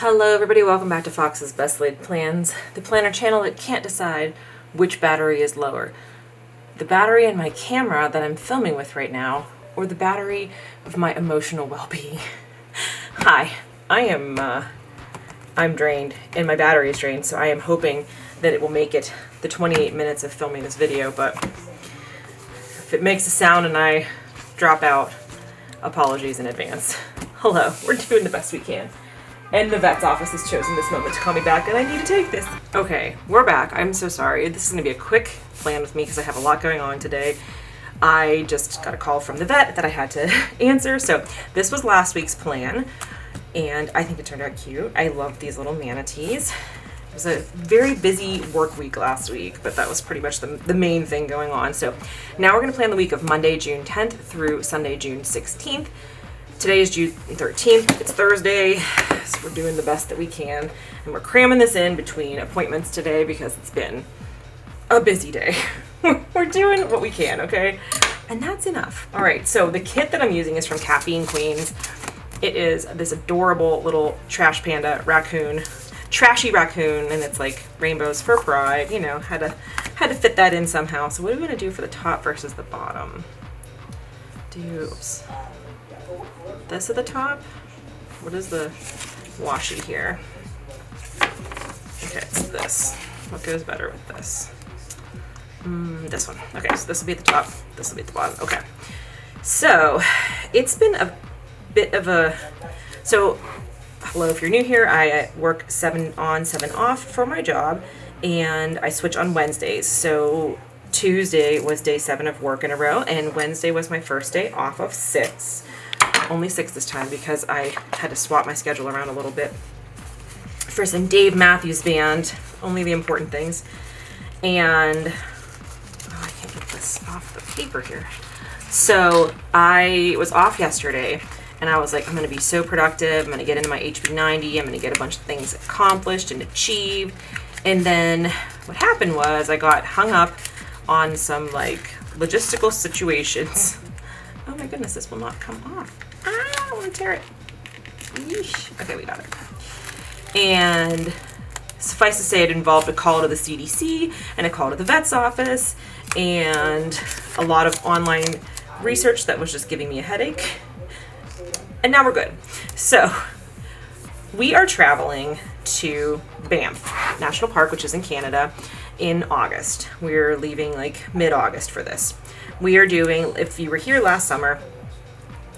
Hello everybody, welcome back to Fox's Best Laid Plans, the planner channel that can't decide which battery is lower. The battery in my camera that I'm filming with right now, or the battery of my emotional well-being. Hi, I'm drained, and my battery is drained, so I am hoping that it will make it the 28 minutes of filming this video, but if it makes a sound and I drop out, apologies in advance. Hello, we're doing the best we can. And the vet's office has chosen this moment to call me back, and I need to take this. Okay, we're back. I'm so sorry. This is going to be a quick plan with me because I have a lot going on today. I just got a call from the vet that I had to answer. So this was last week's plan, and I think it turned out cute. I love these little manatees. It was a very busy work week last week, but that was pretty much the main thing going on. So now we're going to plan the week of Monday, June 10th through Sunday, June 16th. Today is June 13th, it's Thursday, so we're doing the best that we can, and we're cramming this in between appointments today because it's been a busy day. We're doing what we can, okay? And that's enough. All right, so the kit that I'm using is from Caffeine Queens. It is this adorable little trash panda raccoon, trashy raccoon, and it's like rainbows for pride, you know, had to fit that in somehow. So what are we gonna do for the top versus the bottom? Oops. This at the top? What is the washi here? Okay, it's this. What goes better with this? This one. Okay, so this will be at the top. This will be at the bottom. Okay. So, it's been a bit of a... So, hello, if you're new here, I work 7 on, 7 off for my job, and I switch on Wednesdays. So, Tuesday was day 7 of work in a row, and Wednesday was my first day off of 6. Only 6 this time because I had to swap my schedule around a little bit for some Dave Matthews Band, only the important things. And I can't get this off the paper here. So I was off yesterday, and I was like, I'm going to be so productive. I'm going to get into my HB90. I'm going to get a bunch of things accomplished and achieved. And then what happened was I got hung up on some like logistical situations. Oh my goodness, this will not come off. Ah, I want to tear it. Yeesh. Okay, we got it. And suffice to say, it involved a call to the CDC and a call to the vet's office and a lot of online research that was just giving me a headache. And now we're good. So we are traveling to Banff National Park, which is in Canada, in August. We're leaving like mid-August for this. We are doing, if you were here last summer,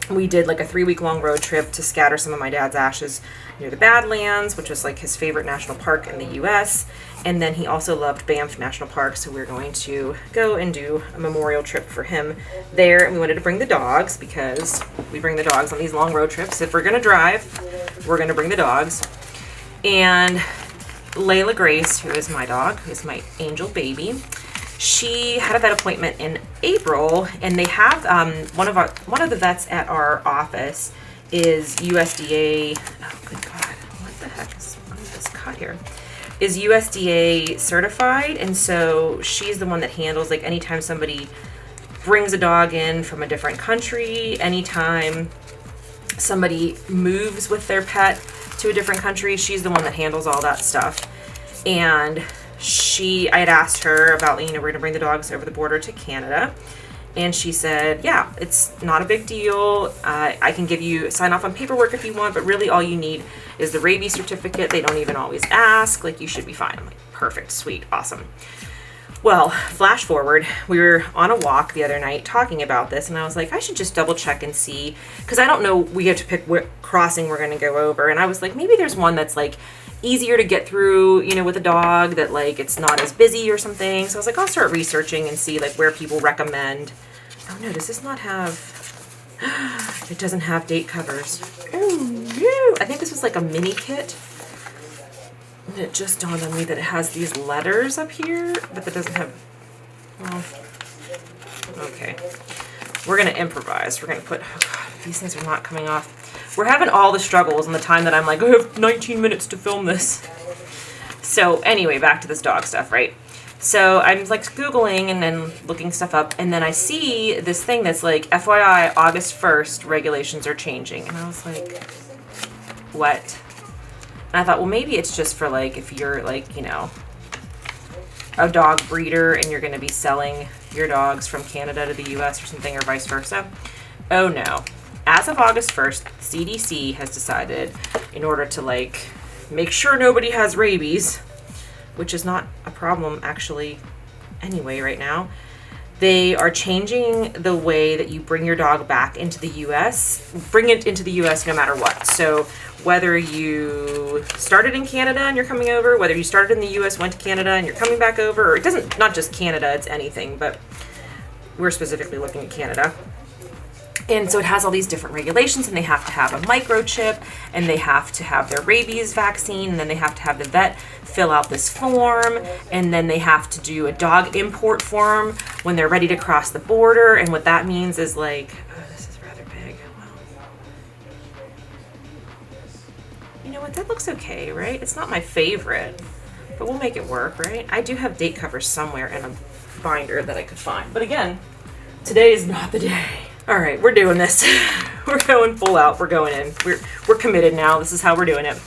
we did like a 3-week-long road trip to scatter some of my dad's ashes near the Badlands, which was like his favorite national park in the US. And then he also loved Banff National Park, so we're going to go and do a memorial trip for him there. And we wanted to bring the dogs because we bring the dogs on these long road trips. If we're going to drive, we're going to bring the dogs. And Layla Grace, who is my dog, who is my angel baby, she had a vet appointment in April, and they have one of the vets at our office is USDA. Oh, good God! What the heck is on this cut here? Is USDA certified, and so she's the one that handles like anytime somebody brings a dog in from a different country, anytime somebody moves with their pet to a different country, she's the one that handles all that stuff. And I had asked her about, you know, we're gonna bring the dogs over the border to Canada, and she said, yeah, it's not a big deal. I can give you sign off on paperwork if you want, but really all you need is the rabies certificate. They don't even always ask. Like, you should be fine. I'm like, perfect, sweet, awesome. Well, flash forward, we were on a walk the other night talking about this, and I was like, I should just double check and see, because I don't know, we have to pick what crossing we're gonna go over, and I was like, maybe there's one that's like easier to get through, you know, with a dog, that like it's not as busy or something. So I was like, I'll start researching and see like where people recommend. Oh no, does this not have, it doesn't have date covers. Oh no, I think this was like a mini kit. And it just dawned on me that it has these letters up here, but that doesn't have, well, okay. We're gonna improvise. We're gonna put, oh God, these things are not coming off. We're having all the struggles in the time that I'm like, I have 19 minutes to film this. So anyway, back to this dog stuff, right? So I'm like Googling and then looking stuff up, and then I see this thing that's like, FYI, August 1st, regulations are changing. And I was like, what? And I thought, well, maybe it's just for like, if you're like, you know, a dog breeder and you're going to be selling your dogs from Canada to the US or something, or vice versa. Oh no. As of August 1st, CDC has decided, in order to like make sure nobody has rabies, which is not a problem actually anyway right now, they are changing the way that you bring your dog back into the US, bring it into the US no matter what. So whether you started in Canada and you're coming over, whether you started in the US, went to Canada and you're coming back over, or it doesn't, not just Canada, it's anything, but we're specifically looking at Canada. And so it has all these different regulations, and they have to have a microchip, and they have to have their rabies vaccine, and then they have to have the vet fill out this form, and then they have to do a dog import form when they're ready to cross the border. And what that means is like, oh, this is rather big. Wow. You know what, that looks okay, right? It's not my favorite, but we'll make it work, right? I do have date covers somewhere in a binder that I could find. But again, today is not the day. All right, we're doing this. We're going full out. We're going in. We're committed now. This is how we're doing it.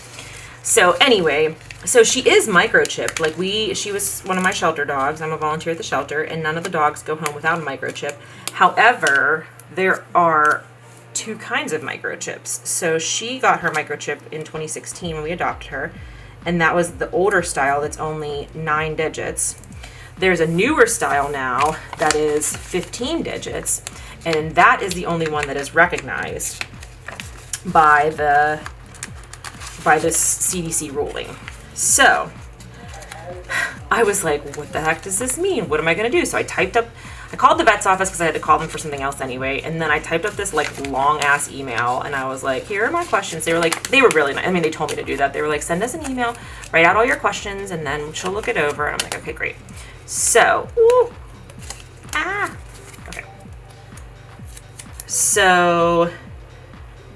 So anyway, so she is microchipped. Like she was one of my shelter dogs. I'm a volunteer at the shelter, and none of the dogs go home without a microchip. However, there are two kinds of microchips. So she got her microchip in 2016 when we adopted her, and that was the older style that's only 9 digits. There's a newer style now that is 15 digits, and that is the only one that is recognized by this CDC ruling. So I was like, what the heck does this mean? What am I going to do? So I called the vet's office because I had to call them for something else anyway. And then I typed up this like long ass email, and I was like, here are my questions. They were really nice. I mean, they told me to do that. They were like, send us an email, write out all your questions, and then she'll look it over. And I'm like, okay, great. So, okay. So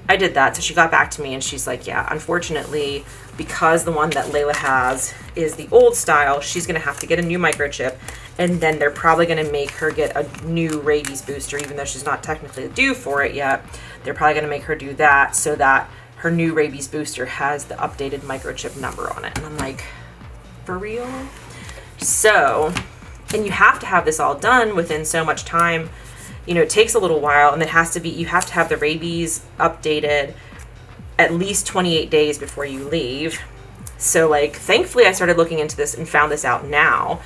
I did that. So she got back to me and she's like, yeah, unfortunately, because the one that Layla has is the old style, she's going to have to get a new microchip. And then they're probably going to make her get a new rabies booster, even though she's not technically due for it yet. They're probably going to make her do that so that her new rabies booster has the updated microchip number on it. And I'm like, for real? So, and you have to have this all done within so much time. You know, it takes a little while, and it has to be, you have to have the rabies updated at least 28 days before you leave. So like, thankfully I started looking into this and found this out now,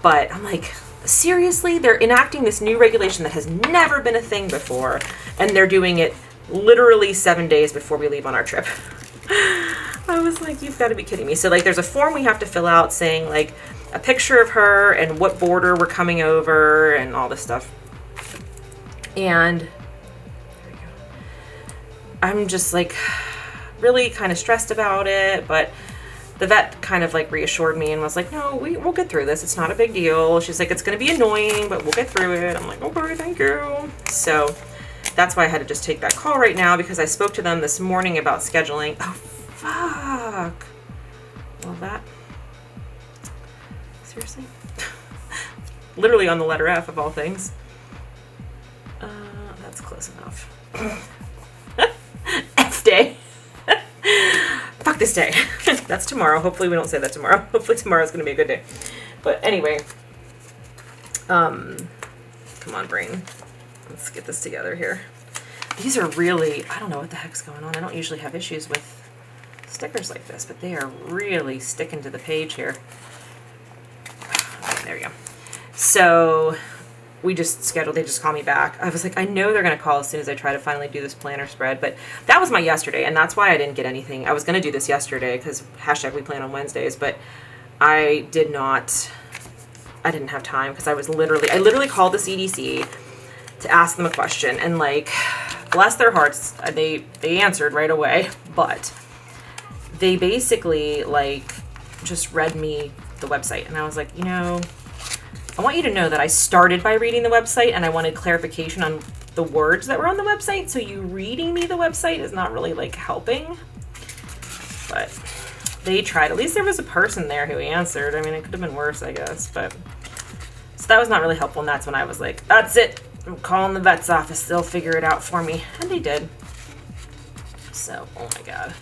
but I'm like, seriously, they're enacting this new regulation that has never been a thing before, and they're doing it literally 7 days before we leave on our trip. I was like, you've got to be kidding me. So like, there's a form we have to fill out saying like a picture of her and what border we're coming over and all this stuff. And there we go. I'm just like really kind of stressed about it, but the vet kind of like reassured me and was like, no, we'll get through this. It's not a big deal. She's like, it's going to be annoying, but we'll get through it. I'm like, okay, thank you. So that's why I had to just take that call right now, because I spoke to them this morning about scheduling. Oh, fuck. Well, that. Seriously? Literally on the letter F of all things. That's close enough. F day. Fuck this day. That's tomorrow. Hopefully we don't say that tomorrow. Hopefully tomorrow's going to be a good day. But anyway. Come on, brain. Let's get this together here. These are really, I don't know what the heck's going on. I don't usually have issues with stickers like this, but they are really sticking to the page here. Okay, there we go. So we just scheduled, they just called me back. I was like, I know they're going to call as soon as I try to finally do this planner spread, but that was my yesterday, and that's why I didn't get anything. I was going to do this yesterday because hashtag we plan on Wednesdays, but I didn't have time because I literally called the CDC to ask them a question, and like, bless their hearts, they answered right away, but they basically like just read me the website, and I was like, you know, I want you to know that I started by reading the website and I wanted clarification on the words that were on the website, so you reading me the website is not really like helping. But they tried. At least there was a person there who answered. I mean, it could have been worse, I guess, but so that was not really helpful, and that's when I was like, that's it. I'm calling the vet's office. They'll figure it out for me. And they did. So, oh my god.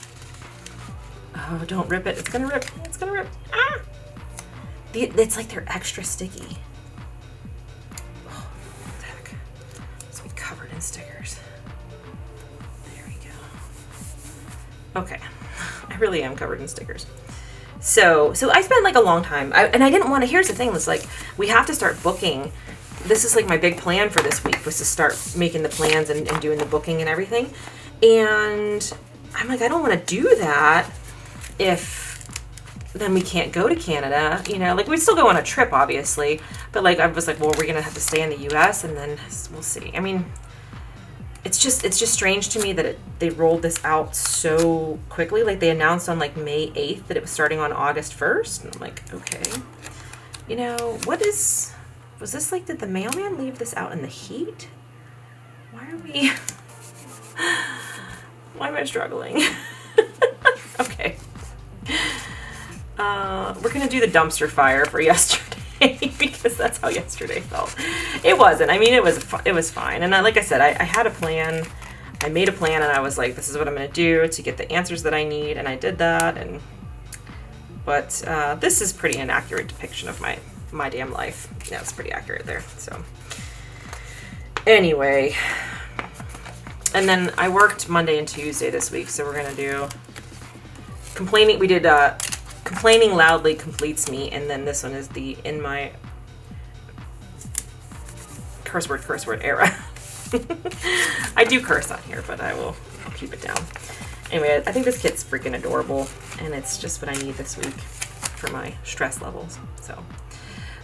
Oh, don't rip it. It's gonna rip. It's gonna rip. Ah! It's like they're extra sticky. Oh, what the heck. It's be covered in stickers. There we go. Okay. I really am covered in stickers. So I spent like a long time. And I didn't want to, here's the thing, it's like, we have to start booking. This is like my big plan for this week, was to start making the plans and doing the booking and everything. And I'm like, I don't want to do that if then we can't go to Canada, you know, like we'd still go on a trip, obviously, but like, I was like, well, we're going to have to stay in the US and then we'll see. I mean, it's just strange to me that they rolled this out so quickly. Like they announced on like May 8th that it was starting on August 1st. And I'm like, okay, you know, was this like, did the mailman leave this out in the heat? Why are we, why am I struggling? Okay. We're going to do the dumpster fire for yesterday because that's how yesterday felt. It wasn't. I mean, it was fine. And like I said, I had a plan. I made a plan and I was like, this is what I'm going to do to get the answers that I need. And I did that. But this is pretty inaccurate depiction of my damn life. Yeah, it's pretty accurate there. So anyway, and then I worked Monday and Tuesday this week. So we're going to do complaining. We did complaining loudly completes me, and then this one is the in my curse word era. I do curse on here, but I'll keep it down. Anyway, I think this kit's freaking adorable, and it's just what I need this week for my stress levels.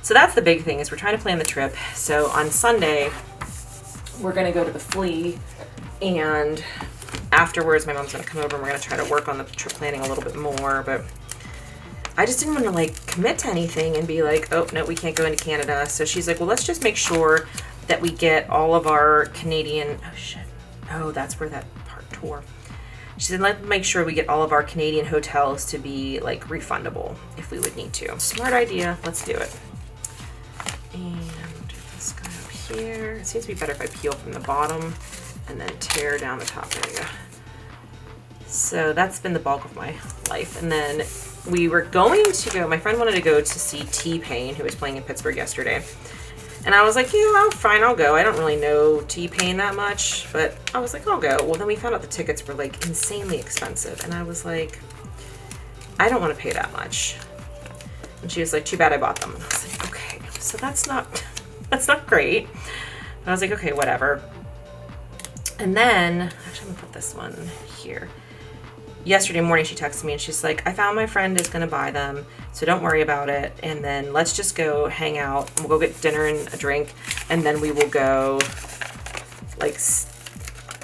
So that's the big thing, is we're trying to plan the trip. So on Sunday, we're gonna go to the Flea, and afterwards my mom's gonna come over and we're gonna try to work on the trip planning a little bit more, but I just didn't want to like commit to anything and be like, oh no, we can't go into Canada. So she's like, well, let's just make sure that we get all of our Canadian, oh shit, oh, that's where that part tore. She said, let's make sure we get all of our Canadian hotels to be like refundable if we would need to. Smart idea, let's do it. And this guy up here, it seems to be better if I peel from the bottom and then tear down the top. There we go. So that's been the bulk of my life. And then we were going to go, my friend wanted to go to see T-Pain, who was playing in Pittsburgh yesterday. And I was like, yeah, fine, I'll go. I don't really know T-Pain that much, but I was like, I'll go. Well, then we found out the tickets were like insanely expensive. And I was like, I don't want to pay that much. And she was like, too bad I bought them. And I was like, okay, so that's not great. And I was like, okay, whatever. And then, actually, I'm gonna put this one here. Yesterday morning, she texted me and she's like, I found my friend is going to buy them, so don't worry about it. And then let's just go hang out. We'll go get dinner and a drink. And then we will go, like,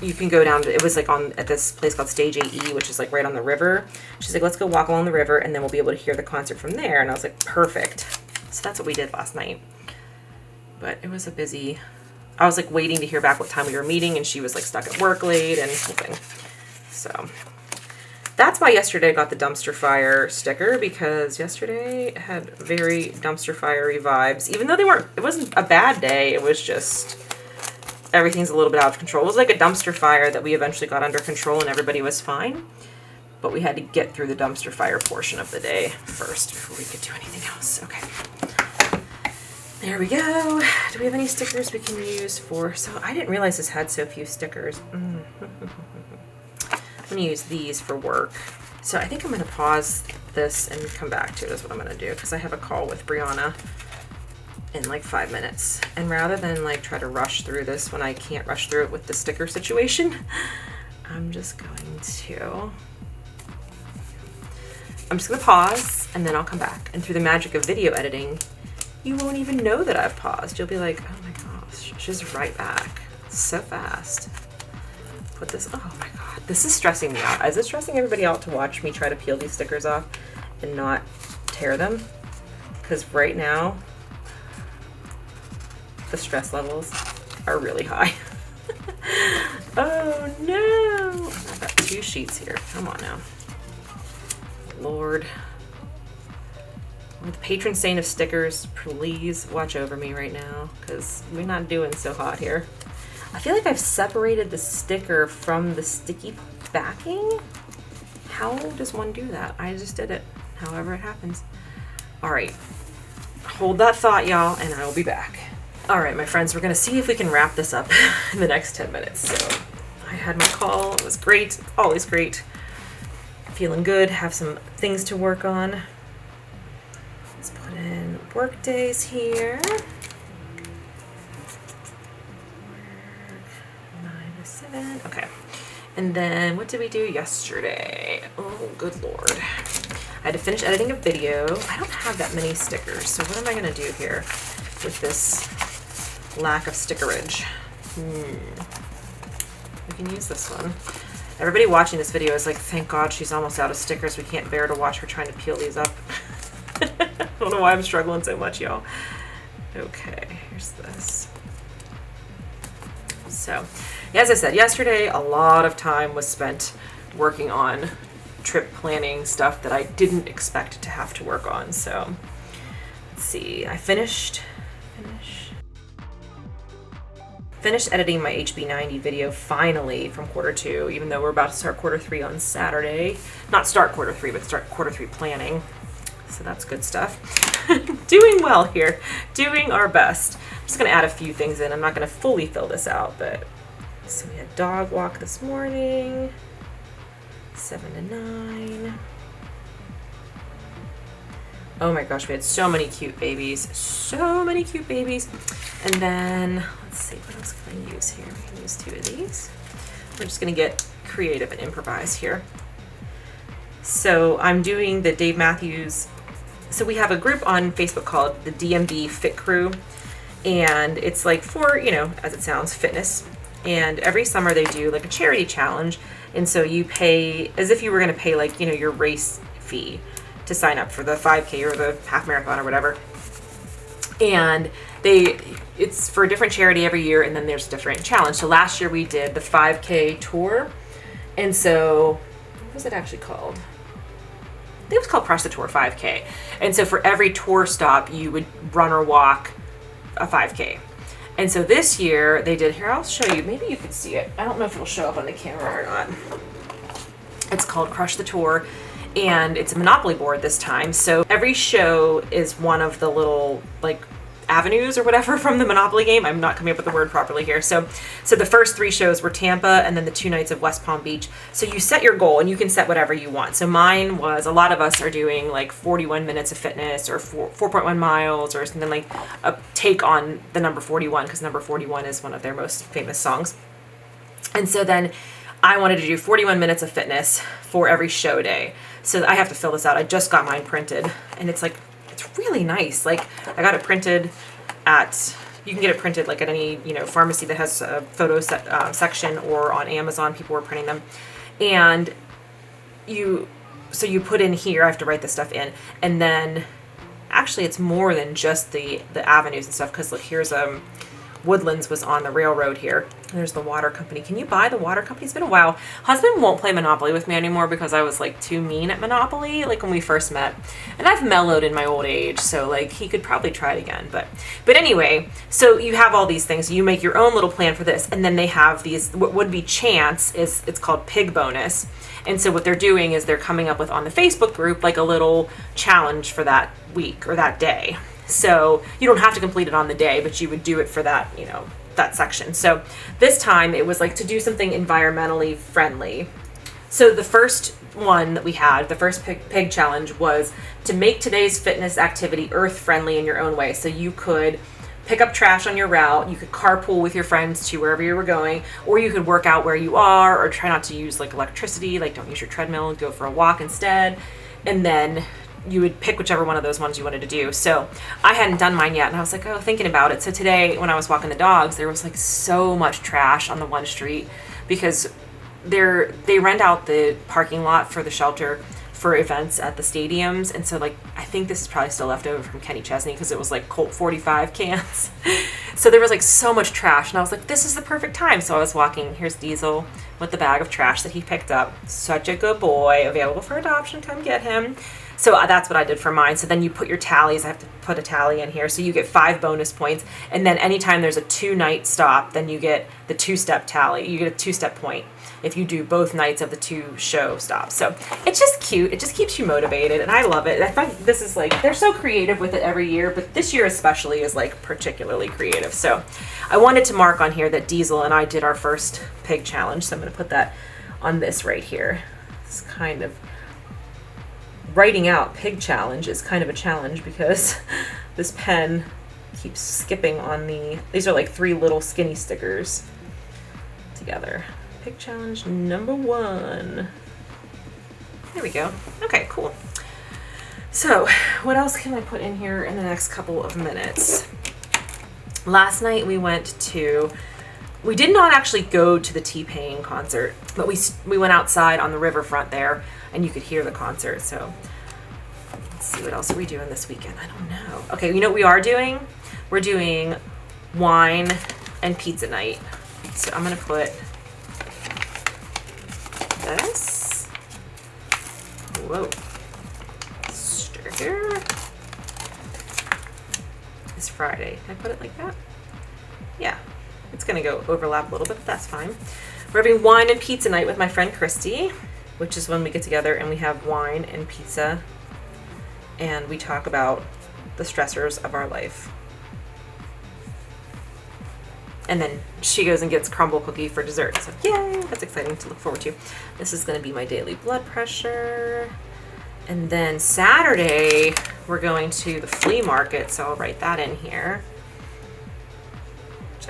you can go down to, it was like at this place called Stage AE, which is like right on the river. She's like, let's go walk along the river and then we'll be able to hear the concert from there. And I was like, perfect. So that's what we did last night. But it was I was like waiting to hear back what time we were meeting, and she was like stuck at work late and whole thing. So that's why yesterday I got the dumpster fire sticker, because yesterday had very dumpster fiery vibes, even though it wasn't a bad day. It was just, everything's a little bit out of control. It was like a dumpster fire that we eventually got under control and everybody was fine. But we had to get through the dumpster fire portion of the day first before we could do anything else. Okay. There we go. Do we have any stickers we can use for, so I didn't realize this had so few stickers. I'm gonna use these for work. So I think I'm gonna pause this and come back to it is what I'm gonna do, because I have a call with Brianna in like 5 minutes. And rather than like try to rush through this when I can't rush through it with the sticker situation, I'm just gonna pause and then I'll come back. And through the magic of video editing, you won't even know that I've paused. You'll be like, oh my gosh, she's right back. So fast. Put this, oh my God, this is stressing me out. Is it stressing everybody out to watch me try to peel these stickers off and not tear them? Because right now, the stress levels are really high. Oh no. I've got 2 sheets here. Come on now. Lord. The patron saint of stickers, please watch over me right now, because we're not doing so hot here. I feel like I've separated the sticker from the sticky backing. how does one do that? I just did it, however it happens. All right, hold that thought, y'all, and I will be back. All right, my friends, we're gonna see if we can wrap this up in the next 10 minutes. So I had my call, it was great, always great. Feeling good, have some things to work on. Let's put in work days here. 9 to 7, okay. And then what did we do yesterday? Oh, good Lord. I had to finish editing a video. I don't have that many stickers, so what am I gonna do here with this lack of stickerage? We can use this one. Everybody watching this video is like, thank God she's almost out of stickers. We can't bear to watch her trying to peel these up. I don't know why I'm struggling so much, y'all. Okay, here's this. So, as I said yesterday, a lot of time was spent working on trip planning stuff that I didn't expect to have to work on. So, let's see. I finished editing my HB90 video finally from quarter 2, even though we're about to start quarter 3 on Saturday. Not start quarter 3, but start quarter 3 planning. So that's good stuff. Doing well here, doing our best. I'm just gonna add a few things in. I'm not gonna fully fill this out, but so we had dog walk this morning, 7 to 9. Oh my gosh, we had so many cute babies, so many cute babies. And then let's see, what else can I use here? We can use 2 of these. We're just gonna get creative and improvise here. So I'm doing the Dave Matthews. So we have a group on Facebook called the DMB Fit Crew, and it's like for, you know, as it sounds, fitness. And every summer they do like a charity challenge, and so you pay as if you were going to pay like, you know, your race fee to sign up for the 5K or the half marathon or whatever. And it's for a different charity every year, and then there's a different challenge. So last year we did the 5K tour, and so what was it actually called? It was called Crush the Tour 5K. And so for every tour stop, you would run or walk a 5K. And so this year they did, here, I'll show you, maybe you can see it. I don't know if it'll show up on the camera or not. It's called Crush the Tour, and it's a Monopoly board this time. So every show is one of the little like avenues or whatever from the Monopoly game. I'm not coming up with the word properly here. So the first 3 shows were Tampa, and then the 2 nights of West Palm Beach. So you set your goal and you can set whatever you want. So mine was, a lot of us are doing like 41 minutes of fitness or 4.1 miles or something, like a take on the number 41, because number 41 is one of their most famous songs. And so then I wanted to do 41 minutes of fitness for every show day. So I have to fill this out. I just got mine printed, and it's like, it's really nice. Like, I got it printed at, you can get it printed like at any, you know, pharmacy that has a photo section, or on Amazon, people were printing them. And so you put in here, I have to write this stuff in, and then actually it's more than just the avenues and stuff, because look, here's Woodlands was on the railroad here. There's the water company. Can you buy the water company? It's been a while. Husband won't play Monopoly with me anymore because I was like too mean at Monopoly, like when we first met. And I've mellowed in my old age, so like he could probably try it again. But anyway, so you have all these things. You make your own little plan for this, and then they have these, what would be chance is, it's called Pig Bonus. And so what they're doing is they're coming up with on the Facebook group like a little challenge for that week or that day. So you don't have to complete it on the day, but you would do it for that, you know, that section. So this time it was like to do something environmentally friendly. So the first one that we had, the first pig challenge, was to make today's fitness activity earth friendly in your own way. So you could pick up trash on your route, you could carpool with your friends to wherever you were going, or you could work out where you are, or try not to use like electricity, like don't use your treadmill and go for a walk instead. And then you would pick whichever one of those ones you wanted to do. So I hadn't done mine yet, and I was like, oh, thinking about it. So today when I was walking the dogs, there was like so much trash on the one street, because they rent out the parking lot for the shelter for events at the stadiums. And so like, I think this is probably still left over from Kenny Chesney, because it was like Colt 45 cans. So there was like so much trash, and I was like, this is the perfect time. So I was walking, here's Diesel with the bag of trash that he picked up. Such a good boy, available for adoption, come get him. So that's what I did for mine. So then you put your tallies. I have to put a tally in here. So you get 5 bonus points. And then anytime there's a 2-night stop, then you get the 2-step tally. You get a 2-step point if you do both nights of the 2 show stops. So it's just cute. It just keeps you motivated. And I love it. I find this is like, they're so creative with it every year, but this year especially is like particularly creative. So I wanted to mark on here that Diesel and I did our first pig challenge. So I'm going to put that on this right here. It's kind of, writing out pig challenge is kind of a challenge because this pen keeps skipping on these are like 3 little skinny stickers together. Pig challenge number 1. There we go. Okay, cool. So what else can I put in here in the next couple of minutes? Last night we did not actually go to the T-Pain concert, but we went outside on the riverfront there, and you could hear the concert. So let's see, what else are we doing this weekend? I don't know. Okay, you know what we are doing? We're doing wine and pizza night. So I'm gonna put this. Whoa. Stir. It's Friday. Can I put it like that? Yeah. It's gonna go overlap a little bit, but that's fine. We're having wine and pizza night with my friend Christy, which is when we get together and we have wine and pizza and we talk about the stressors of our life. And then she goes and gets crumble cookie for dessert. So yay, that's exciting to look forward to. This is gonna be my daily blood pressure. And then Saturday, we're going to the flea market, so I'll write that in here.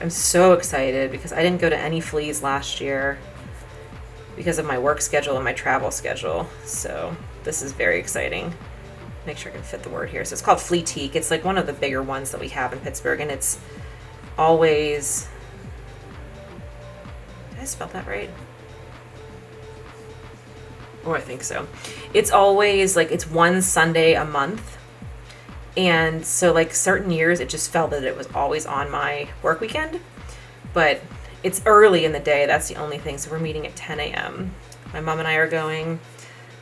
I'm so excited because I didn't go to any fleas last year because of my work schedule and my travel schedule. So this is very exciting. Make sure I can fit the word here. So it's called Fleetique. It's like one of the bigger ones that we have in Pittsburgh, and it's always, did I spell that right? Oh, I think so. It's always like, it's one Sunday a month. And so like certain years it just felt that it was always on my work weekend, but it's early in the day. That's the only thing. So we're meeting at 10 a.m. My mom and I are going,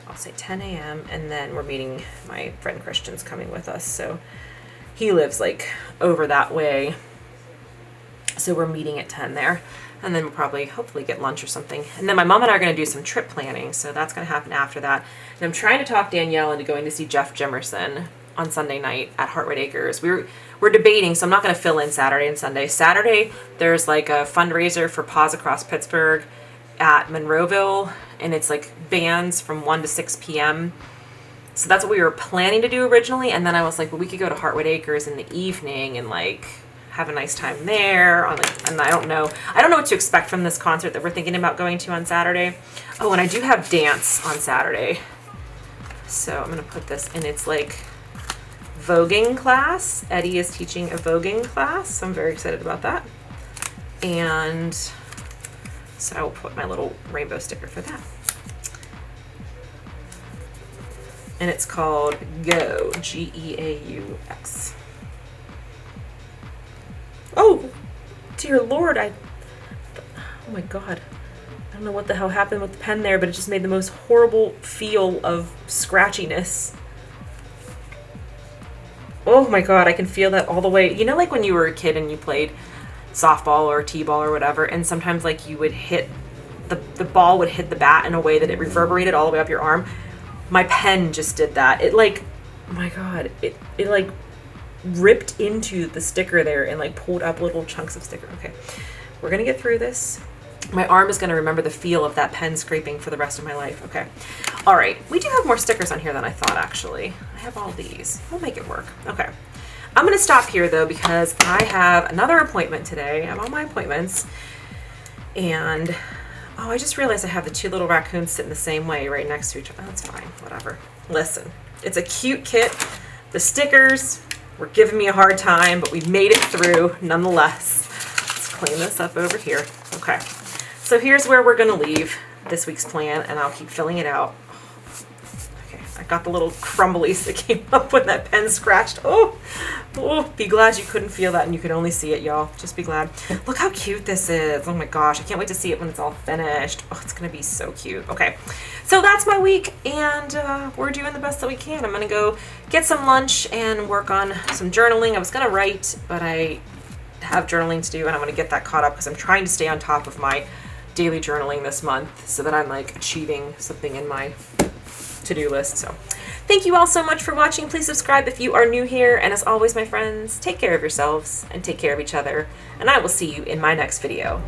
I'll say 10 a.m. and then we're meeting, my friend Christian's coming with us. So he lives like over that way. So we're meeting at 10 there. And then we'll probably, hopefully get lunch or something. And then my mom and I are going to do some trip planning. So that's going to happen after that. And I'm trying to talk Danielle into going to see Jeff Jimerson on Sunday night at Heartwood Acres. We're debating, so I'm not going to fill in Saturday and Sunday. Saturday, there's like a fundraiser for Paws Across Pittsburgh at Monroeville, and it's like bands from 1 to 6 p.m. So that's what we were planning to do originally, and then I was like, well, we could go to Heartwood Acres in the evening and like have a nice time there. And I don't know what to expect from this concert that we're thinking about going to on Saturday. Oh, and I do have dance on Saturday. So I'm going to put this, and it's like voguing class. Eddie is teaching a voguing class, so I'm very excited about that. And so I will put my little rainbow sticker for that. And it's called GEAUX, G-E-A-U-X. Oh, dear Lord, oh my God. I don't know what the hell happened with the pen there, but it just made the most horrible feel of scratchiness. Oh my God, I can feel that all the way. You know, like when you were a kid and you played softball or t-ball or whatever, and sometimes like you would hit, the ball would hit the bat in a way that it reverberated all the way up your arm. My pen just did that. It like, oh my God, it like ripped into the sticker there and like pulled up little chunks of sticker. Okay, we're gonna get through this. My arm is gonna remember the feel of that pen scraping for the rest of my life. Okay, all right, we do have more stickers on here than I thought, actually. I have all these. We'll make it work. Okay, I'm gonna stop here though because I have another appointment today. I have all my appointments, and oh, I just realized I have the 2 little raccoons sitting the same way right next to each other. That's fine, whatever. Listen, it's a cute kit. The stickers were giving me a hard time, but we made it through nonetheless. Let's clean this up over here. Okay, so here's where we're gonna leave this week's plan, and I'll keep filling it out. Okay, I got the little crumblies that came up when that pen scratched. Oh, be glad you couldn't feel that and you could only see it, y'all. Just be glad. Look how cute this is. Oh my gosh, I can't wait to see it when it's all finished. Oh, it's gonna be so cute. Okay, so that's my week, and we're doing the best that we can. I'm gonna go get some lunch and work on some journaling. I was gonna write, but I have journaling to do, and I'm gonna get that caught up because I'm trying to stay on top of my daily journaling this month so that I'm like achieving something in my to-do list. So thank you all so much for watching. Please subscribe if you are new here, and as always, my friends, take care of yourselves and take care of each other, and I will see you in my next video.